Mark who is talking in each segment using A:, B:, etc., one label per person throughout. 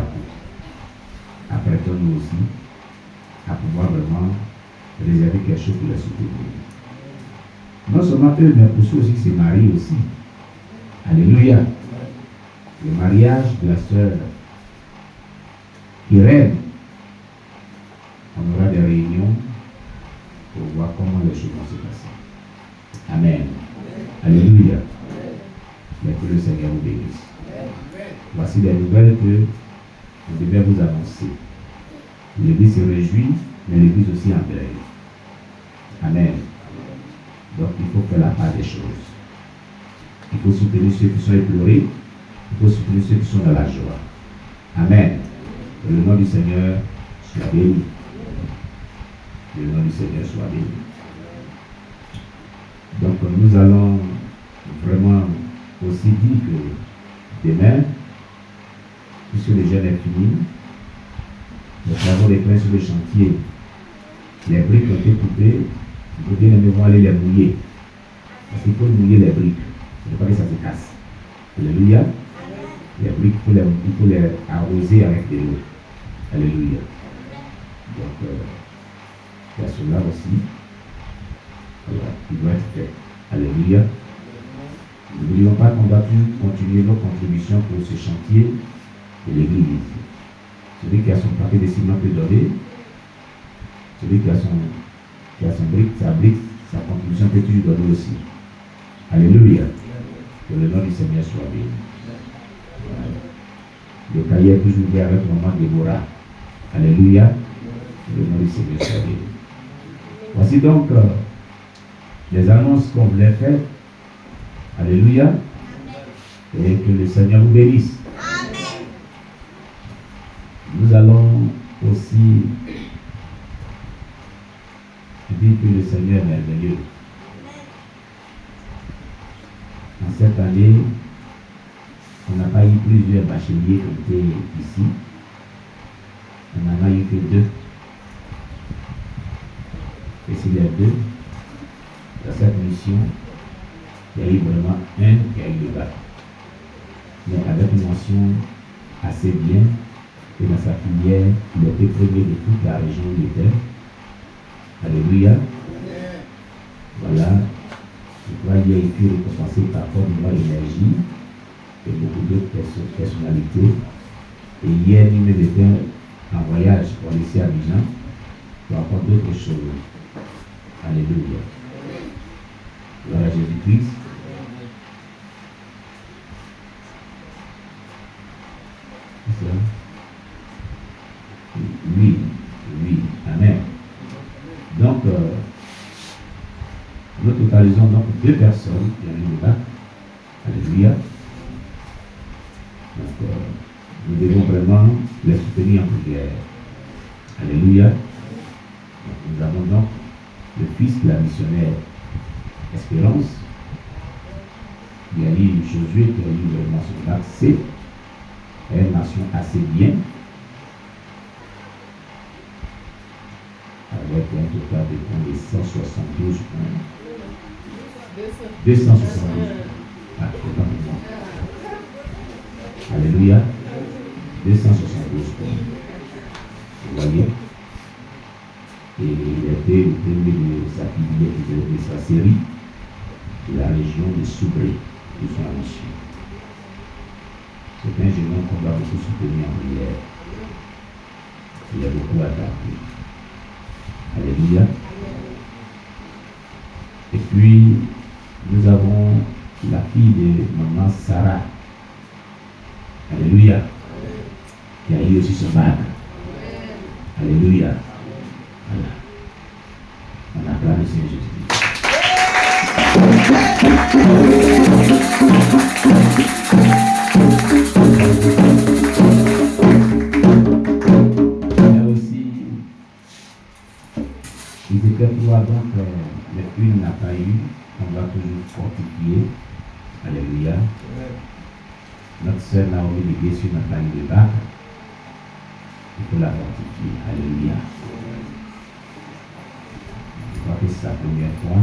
A: cour. Apprêtons-nous aussi à pouvoir vraiment réserver quelque chose pour les soutenir. Non seulement eux, mais pour ceux aussi qui se marient aussi. Alléluia. Le mariage de la sœur Irène. On aura des réunions pour voir comment les choses vont se passer. Amen. Alléluia. Mais que le Seigneur vous bénisse. Voici des nouvelles que je devais vous annoncer. L'Église se réjouit, mais l'Église aussi en deuil. Amen. Donc il faut faire la part des choses. Il faut soutenir ceux qui sont éplorés. Il faut soutenir ceux qui sont dans la joie. Amen. Que le nom du Seigneur soit béni. Que le nom du Seigneur soit béni. Donc nous allons vraiment aussi dire que demain, puisque le jeûne est fini, les travaux des pleins sur le chantier, les briques ont été coupées, vous bien aimés vont aller les mouiller. Parce qu'il faut mouiller les briques. Il ne faut pas que ça se casse. Alléluia. Les briques, il faut les arroser avec de l'eau. Alléluia. Donc, il y a cela aussi. Voilà, il doit être fait. Alléluia. N'oublions pas qu'on doit continuer nos contributions pour ce chantier de l'Église. Celui qui a son paquet de ciment peut donner. Celui qui a son brique, sa contribution peut toujours donner aussi. Alléluia. Que le nom du Seigneur soit béni. Voilà. Le cahier est toujours ouvert avec maman Déborah. Alléluia. Que le nom du Seigneur soit béni. Voici donc les annonces qu'on voulait faire. Alléluia. Et que le Seigneur vous bénisse. Amen. Nous allons aussi dire que le Seigneur est merveilleux. En cette année, on n'a pas eu plusieurs bacheliers qui étaient ici. On n'en a eu que 2. Et c'est les 2. Dans cette mission, il y a eu vraiment un qui a eu le bac. Mais avec une mention assez bien. Et dans sa filière, il était premier de toute la région où il était. Alléluia. Voilà. Je crois qu'il a été récompensé par Côte d'Ivoire Énergie et beaucoup d'autres personnalités. Et hier, il était en voyage pour aller ici à Abidjan pour apprendre d'autres choses. Alléluia. Gloire à Jésus-Christ. C'est ça? Oui, oui, amen. Donc, nous totalisons donc 2 personnes qui ont eu le bac. Alléluia. Donc, nous devons vraiment les soutenir en prière. Alléluia. Donc, nous avons donc le fils de la missionnaire Espérance. Il y a eu Josué qui a eu vraiment son bac C. Elle nation assez bien. Avec un total de points de 172 points. 272 points. Ah, c'est pas pour moi. Alléluia. 272 points. Vous voyez? Et il était le premier de sa filière, de sa série, de la région de Soubré, de son mission. C'est un jeune homme qu'on va beaucoup soutenir en prière. Il y a beaucoup à garder. Alléluia. Et puis, nous avons la fille de maman Sarah. Alléluia. Qui a eu aussi son bac. Alléluia. Voilà. On acclame le Seigneur Jésus-Christ. Il y a aussi ils étaient 3 donc mais une n'a pas eu. On va toujours fortifier. Alléluia. Notre sœur Naomi de Guessu n'a pas eu de bac. Il faut la fortifier. Alléluia. Je crois que c'est sa première fois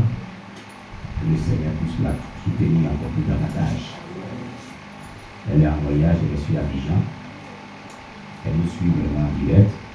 A: que le Seigneur puisse la soutenir encore plus davantage. Elle est en voyage, elle est sur Abidjan. Elle nous suit vraiment en direct.